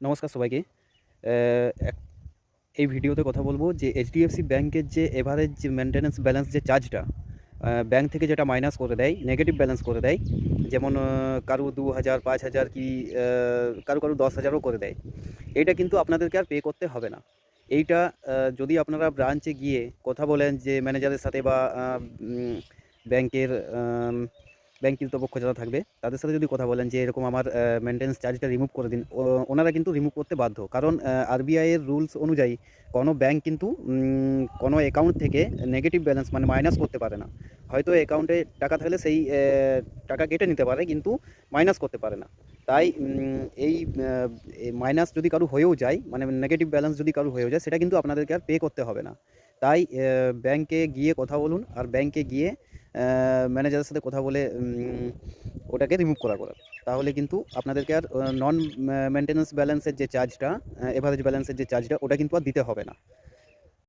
নমস্কার সবাইকে। এক এই ভিডিওতে কথা বলবো যে এইচডিএফসি ব্যাংকের যে এভারেজ যে মেনটেন্যান্স ব্যালেন্স যে চার্জটা ব্যাংক থেকে যেটা মাইনাস করে দেয়, নেগেটিভ ব্যালেন্স করে দেয়। যেমন কারো ২,০০০, ৫,০০০ কি কারো ১০,০০০ও করে দেয়। এইটা কিন্তু আপনাদেরকে আর পে করতে হবে না। এইটা যদি আপনারা ব্রাঞ্চে গিয়ে কথা বলেন যে ম্যানেজারের সাথে বা ব্যাংকের ব্যাংক কর্তৃপক্ষ যারা থাকবে তাদের সাথে যদি কথা বলেন যে এরকম আমার মেনটেন্যান্স চার্জটা রিমুভ করে দিন, ওনারা কিন্তু রিমুভ করতে বাধ্য। কারণ আরবিআইয়ের রুলস অনুযায়ী কোনো ব্যাংক কিন্তু কোনো অ্যাকাউন্ট থেকে নেগেটিভ ব্যালেন্স মানে মাইনাস করতে পারে না। হয়তো অ্যাকাউন্টে টাকা থাকলে সেই টাকা কেটে নিতে পারে, কিন্তু মাইনাস করতে পারে না। তাই এই মাইনাস যদি কারো হয়েও যায়, মানে নেগেটিভ ব্যালেন্স যদি কারো হয়েও যায়, সেটা কিন্তু আপনাদেরকে আর পে করতে হবে না। তাই ব্যাংকে গিয়ে কথা বলুন, আর ব্যাংকে গিয়ে ম্যানেজারের সাথে কথা বলে ওটাকে রিমুভ করার। তাহলে কিন্তু আপনাদেরকে আর নন মেনটেন্যান্স ব্যালেন্সের যে চার্জটা, এভারেজ ব্যালেন্সের যে চার্জটা, ওটা কিন্তু আর দিতে হবে না।